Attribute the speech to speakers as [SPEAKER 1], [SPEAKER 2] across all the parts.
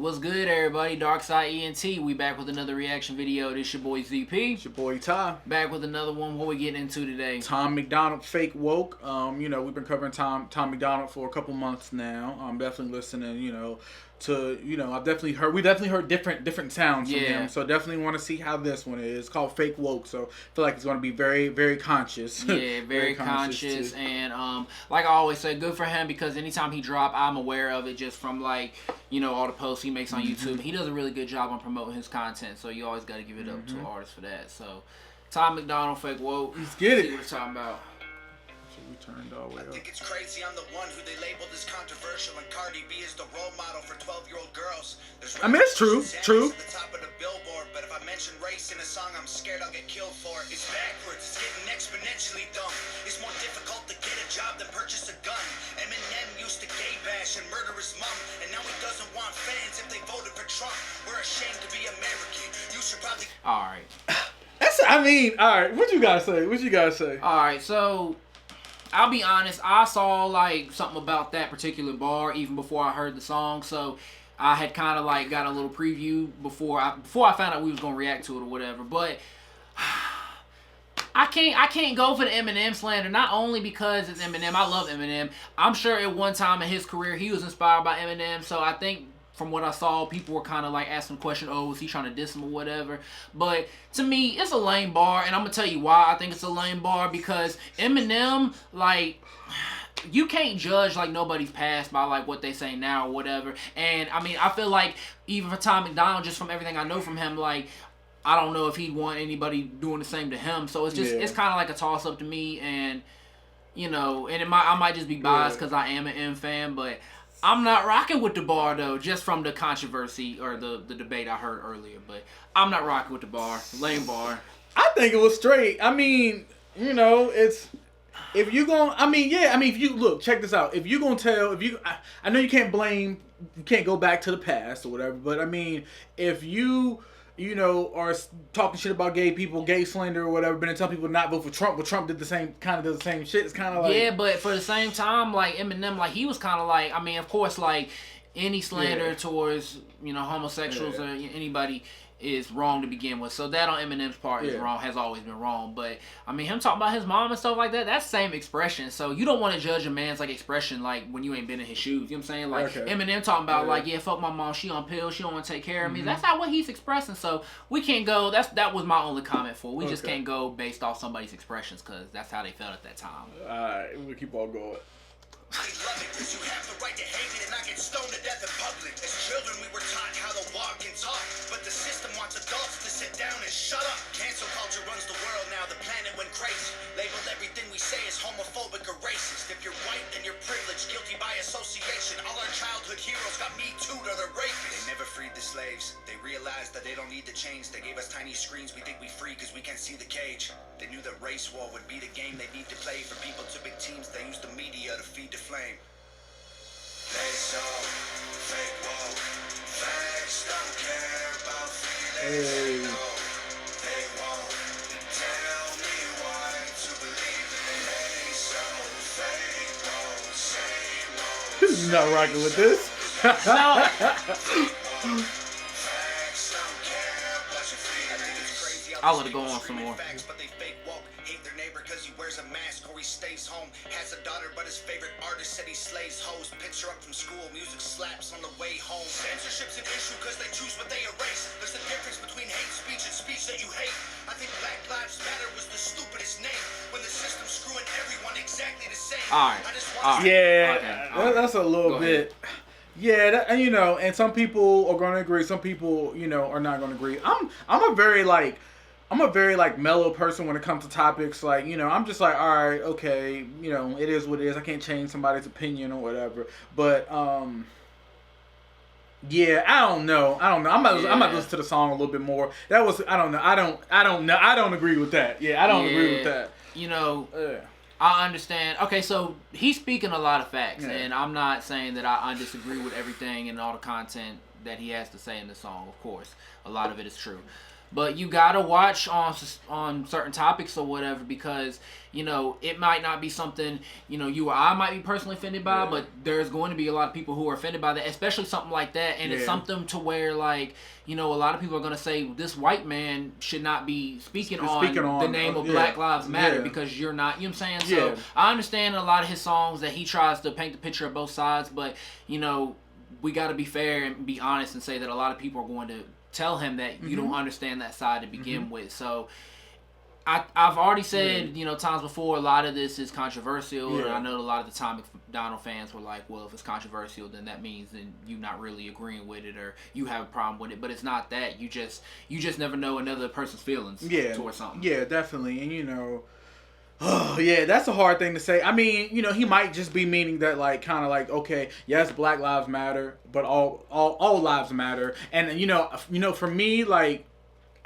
[SPEAKER 1] What's good, everybody? Darkside ENT. We back with another reaction video. This your boy ZP.
[SPEAKER 2] It's your boy Ty.
[SPEAKER 1] Back with another one. What we getting into today?
[SPEAKER 2] Tom MacDonald, fake woke. We've been covering Tom MacDonald for a couple months now. I'm definitely listening. I've definitely heard. We definitely heard different sounds from him. So definitely want to see how this one is. It's called Fake Woke. So I feel like it's going to be very, very conscious.
[SPEAKER 1] Yeah, very conscious. And like I always say, good for him because anytime he drop, I'm aware of it just from all the posts he makes on YouTube. He does a really good job on promoting his content. So you always got to give it up to artists for that. So Tom MacDonald, Fake Woke.
[SPEAKER 2] Let's get it.
[SPEAKER 1] See what we're talking about.
[SPEAKER 2] We turned all the way up.
[SPEAKER 3] I think it's crazy I'm the one who they labeled as controversial and Cardi B is the role model for 12-year-old girls.
[SPEAKER 2] I mean, it's true. True.
[SPEAKER 3] At the top of the billboard, but if I mention race in a song, I'm scared I'll get killed for it. It's backwards. It's getting exponentially dumb. It's more difficult to get a job than purchase a gun. Eminem used to gay bash and murder his mom, and now he doesn't want fans if they voted for Trump. We're ashamed to be American. You should probably.
[SPEAKER 1] All right.
[SPEAKER 2] All right. What you guys say?
[SPEAKER 1] All right. So. I'll be honest, I saw something about that particular bar even before I heard the song, so I had kind of got a little preview before I found out we was gonna react to it or whatever. But I can't go for the Eminem slander, not only because it's Eminem. I love Eminem. I'm sure at one time in his career he was inspired by Eminem, so I think from what I saw, people were kind of asking the question, oh, was he trying to diss him or whatever? But to me, it's a lame bar, and I'm going to tell you why I think it's a lame bar, because Eminem, you can't judge nobody's past by what they say now or whatever. And I mean, I feel like even for Tom MacDonald, just from everything I know from him, I don't know if he'd want anybody doing the same to him. So it's just it's kind of like a toss up to me, and I might just be biased because I am an M fan, but I'm not rocking with the bar though, just from the controversy or the debate I heard earlier. But I'm not rocking with the bar. Lame bar.
[SPEAKER 2] I think it was straight. I mean, it's if you if you look, check this out. If you gonna tell, I know you can't go back to the past or whatever. But I mean, if you are talking shit about gay people, gay slander or whatever, but then tell people not vote for Trump, but Trump does the same shit. It's kind of
[SPEAKER 1] yeah, but for the same time, Eminem, he was kind of I mean, of course, any slander towards homosexuals or anybody is wrong to begin with. So that on Eminem's part is wrong, has always been wrong. But I mean, him talking about his mom and stuff like that, that's the same expression. So you don't want to judge a man's expression when you ain't been in his shoes. You know what I'm saying? Eminem talking about fuck my mom, she on pills, she don't want to take care of me. That's not what he's expressing. So we can't go. That was my only comment for. We just can't go based off somebody's expressions because that's how they felt at that time.
[SPEAKER 2] Alright, we'll keep on going.
[SPEAKER 3] We love it because you have the right to hate it and not get stoned to death in public. As children, we were taught how to walk and talk, but the system wants adults to sit down and shut up. Cancel culture runs the world now. The planet went crazy. Labeled everything we say as homophobic or racist. If you're white, then you're privileged, guilty by association. All our childhood heroes got me too to the rapists. They never freed the slaves. They realized that they don't need to change. They gave us tiny screens. We think we free because we can't see the cage. They knew that race war would be the game they need to play. For people to big teams, they use the media to feed the flame. They so fake woke. Facts don't care about feelings. They won't tell me what to believe in. They so fake woke. Same old.
[SPEAKER 2] This is not rocking with this.
[SPEAKER 3] Facts don't care about your feelings. I think it's crazy.
[SPEAKER 1] I would have gone on some more.
[SPEAKER 3] Facts, but they fake woke. Hate their neighbor because he wears a mask or he stays home. Has a daughter, but his favorite artist said he slays hoes. Picks her up from school, music slaps on the way home. Censorship's an issue because they choose what they erase. There's a difference between hate speech and speech that you hate. I think Black Lives Matter was the stupidest name when the system's screwing everyone exactly the same.
[SPEAKER 2] That's a little bit. Yeah, and some people are going to agree. Some people, are not going to agree. I'm a very mellow person when it comes to topics. I'm just all right, okay, it is what it is. I can't change somebody's opinion or whatever. But yeah, I don't know. I'm about to listen to the song a little bit more. That was I don't know. I don't agree with that. Yeah, I don't agree with that.
[SPEAKER 1] I understand. Okay, so he's speaking a lot of facts, and I'm not saying that I disagree with everything and all the content that he has to say in the song. Of course, a lot of it is true. But you gotta watch on certain topics or whatever, because it might not be something you or I might be personally offended by, but there's going to be a lot of people who are offended by that, especially something like that. And it's something to where a lot of people are gonna say this white man should not be speaking on the name of Black Lives Matter because you're not. You know what I'm saying? So I understand a lot of his songs that he tries to paint the picture of both sides, but we got to be fair and be honest and say that a lot of people are going to tell him that you don't understand that side to begin with. So I've already said, times before, a lot of this is controversial, and I know a lot of the time MacDonald fans were like, well, if it's controversial, then that means then you're not really agreeing with it, or you have a problem with it. But it's not that. You just never know another person's feelings towards something.
[SPEAKER 2] Yeah, definitely. And oh yeah, that's a hard thing to say. I mean, he might just be meaning that okay, yes, Black Lives Matter, but all lives matter. And for me,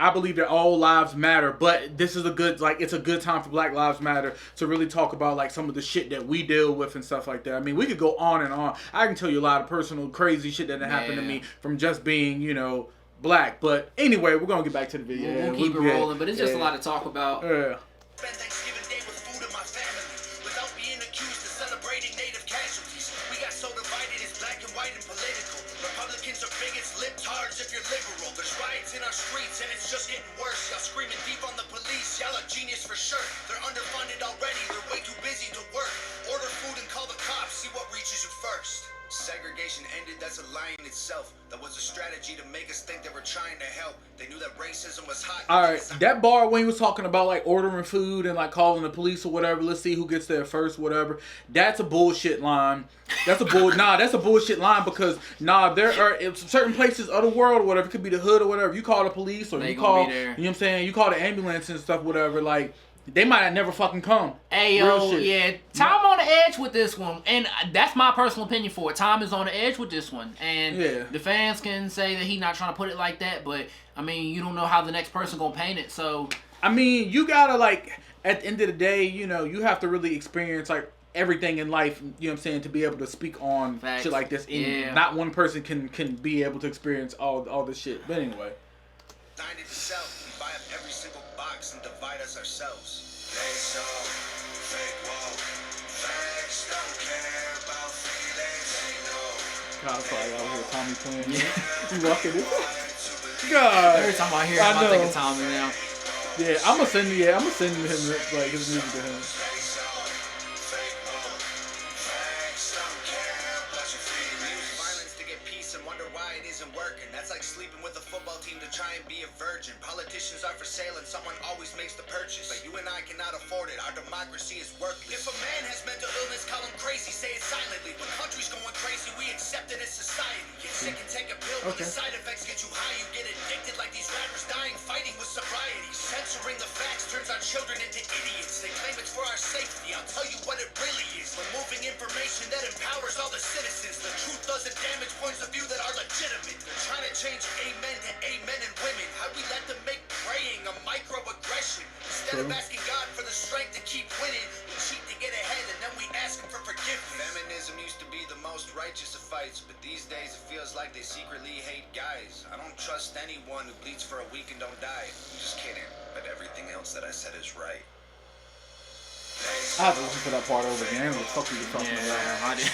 [SPEAKER 2] I believe that all lives matter, but this is it's a good time for Black Lives Matter to really talk about some of the shit that we deal with and stuff like that. I mean, we could go on and on. I can tell you a lot of personal crazy shit that happened to me from just being, black. But anyway, we're gonna get back to the video.
[SPEAKER 1] We'll keep it rolling, but it's just a lot to talk about.
[SPEAKER 2] Yeah.
[SPEAKER 3] Spend Thanksgiving Day with food in my family, without being accused of celebrating native casualties. We got so divided, it's black and white and political. Republicans are bigots, libtards if you're liberal. There's riots in our streets and it's just getting worse. Y'all screaming deep on the police, y'all are genius for sure. They're underfunded already, they're way too busy to work. Order food and call the cops, see what reaches you first. Segregation ended, that's a lie in itself. That was a strategy to make us think they were trying to help. They knew that racism was hot.
[SPEAKER 2] Alright, that bar when he was talking about ordering food and calling the police or whatever, let's see who gets there first, whatever. That's a bullshit line. That's a bullshit line, because there are certain places of the world or whatever, it could be the hood or whatever. You call the police or you call, you call the ambulance and stuff, whatever, they might have never fucking come.
[SPEAKER 1] Hey, yo, yeah. Tom on the edge with this one. And that's my personal opinion for it. Tom is on the edge with this one. And the fans can say that he's not trying to put it like that. But, I mean, you don't know how the next person going to paint it. So,
[SPEAKER 2] I mean, you got to, at the end of the day, you have to really experience, everything in life, you know what I'm saying, to be able to speak on shit like this. And not one person can be able to experience all this shit. But anyway.
[SPEAKER 3] Dine it yourself. We buy up every single box and divide us ourselves. They so fake woke. Facts don't care about feelings. They know.
[SPEAKER 2] God, sorry, I hear Tommy playing. You walking it? God.
[SPEAKER 1] Every time I hear him, I think of Tommy now.
[SPEAKER 2] Yeah, I'm gonna send him his music to him.
[SPEAKER 3] Sleeping with a football team to try and be a virgin. Politicians are for sale and someone always makes the purchase. But you and I cannot afford it. Our democracy is worthless. If a man has mental illness, call him crazy. Say it silently. When country's going crazy, we accept it as society. Get sick and take a pill. When the side effects get you high, you get addicted like these rappers dying fighting with sobriety. Censoring the facts turns our children into idiots. They claim it's for our safety. I'll tell you what it really is. Removing information that empowers all the citizens. The truth doesn't damage points of view that are legitimate. They're trying to change amen to amen and women. How we let them make praying a microaggression. Instead of asking God for the strength to keep winning, we cheat to get ahead and then we ask him for forgiveness. Feminism used to be the most righteous of fights, but these days it feels like they secretly hate guys. I don't trust anyone who bleeds for a week and don't die. I'm just kidding, but everything else that I said is right.
[SPEAKER 2] I have to listen to that part over again. What the fuck are you talking about?
[SPEAKER 1] I did.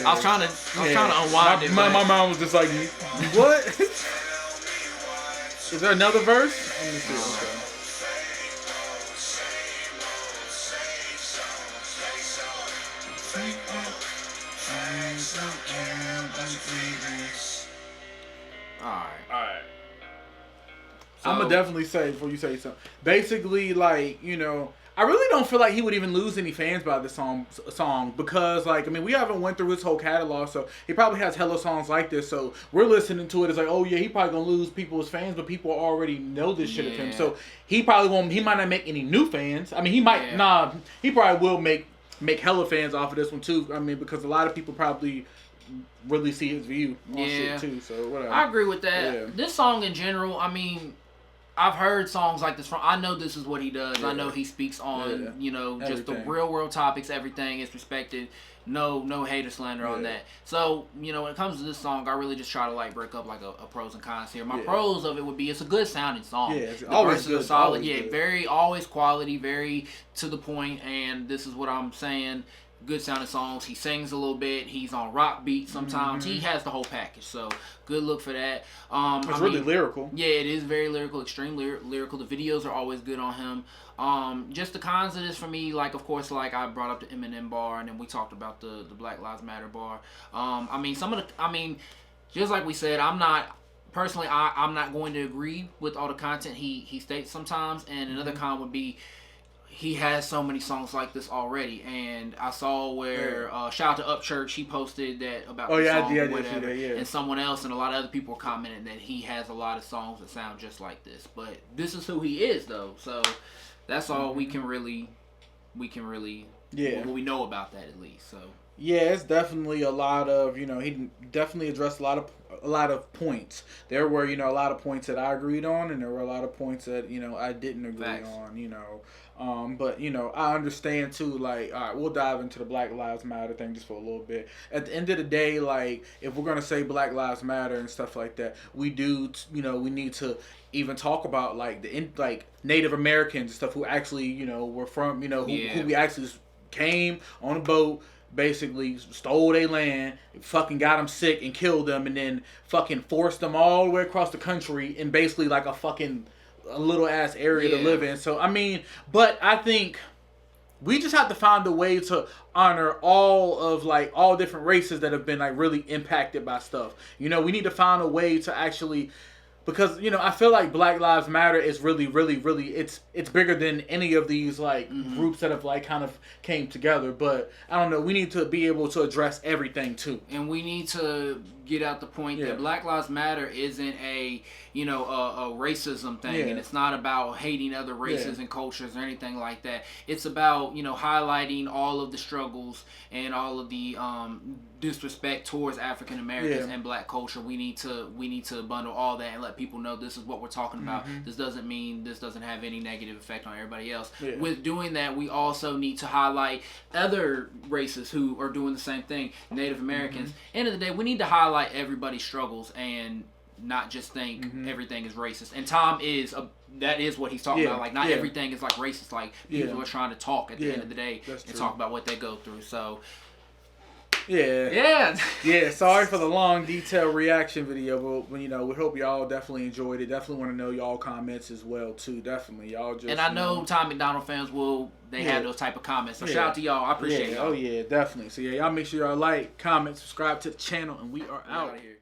[SPEAKER 1] I was trying to unwind it.
[SPEAKER 2] My mind was just like, what? Is there another verse? Let me see. Okay. Alright. So, I'm gonna definitely say before you say something. Basically, I really don't feel like he would even lose any fans by this song because, we haven't went through his whole catalog, so he probably has hella songs like this, so we're listening to it as oh yeah, he probably gonna lose people's fans, but people already know this shit of him, so he might not make any new fans. I mean, he might, he probably will make hella fans off of this one too, because a lot of people probably really see his view on shit too, so whatever.
[SPEAKER 1] I agree with that. Yeah. This song in general, I've heard songs like this from. I know this is what he does. I know he speaks on just the real world topics. Everything is respected. No hate or slander on that. So when it comes to this song, I really just try to like break up like a pros and cons here. My pros of it would be it's a good sounding song. Yeah, it's always good. Solid. Always good. Very always quality. Very to the point. And this is what I'm saying. Good sounding songs. He sings a little bit. He's on rock beats sometimes. He has the whole package. So good look for that.
[SPEAKER 2] It's really lyrical.
[SPEAKER 1] Yeah, it is very lyrical, extremely lyrical. The videos are always good on him. Just the cons of this for me, like of course, like I brought up the Eminem bar, and then we talked about the Black Lives Matter bar. Just like we said, I'm not going to agree with all the content he states sometimes. And another con would be, he has so many songs like this already, and I saw where shout out to Upchurch, he posted that about the song or whatever, and someone else and a lot of other people were commenting that he has a lot of songs that sound just like this. But this is who he is, though, so that's all we can really we know about that at least. So
[SPEAKER 2] yeah, it's definitely a lot of he definitely addressed a lot of points. There were a lot of points that I agreed on, and there were a lot of points that I didn't agree on. But I understand too. Like, all right, we'll dive into the Black Lives Matter thing just for a little bit. At the end of the day, like, if we're gonna say Black Lives Matter and stuff like that, we do. We need to even talk about like Native Americans and stuff who actually were from who we actually came on a boat. Basically stole their land, fucking got them sick and killed them, and then fucking forced them all the way across the country in basically like a little ass area to live in. So but I think we just have to find a way to honor all different races that have been like really impacted by stuff. We need to find a way to actually, because I feel like Black Lives Matter is really, really, really it's bigger than any of these like groups that have like kind of came together. But I don't know. We need to be able to address everything too,
[SPEAKER 1] and we need to get out the point that Black Lives Matter isn't a racism thing, and it's not about hating other races and cultures or anything like that. It's about highlighting all of the struggles and all of the disrespect towards African Americans and Black culture. We need to bundle all that and let people know this is what we're talking about. This doesn't mean this doesn't have any negative effect on everybody else. With doing that, we also need to highlight other races who are doing the same thing. Native Americans. End of the day, we need to highlight everybody's struggles and not just think everything is racist. And Tom that is what he's talking about. Like, not everything is like racist. Like, people are trying to talk at the end of the day and talk about what they go through. So yeah.
[SPEAKER 2] Sorry for the long, detailed reaction video, but we hope y'all definitely enjoyed it. Definitely want to know y'all comments as well too. Definitely, y'all just.
[SPEAKER 1] And I know Tom MacDonald fans have those type of comments. So shout out to y'all. I appreciate y'all.
[SPEAKER 2] Oh yeah, definitely. So y'all make sure y'all like, comment, subscribe to the channel, and we are out of here.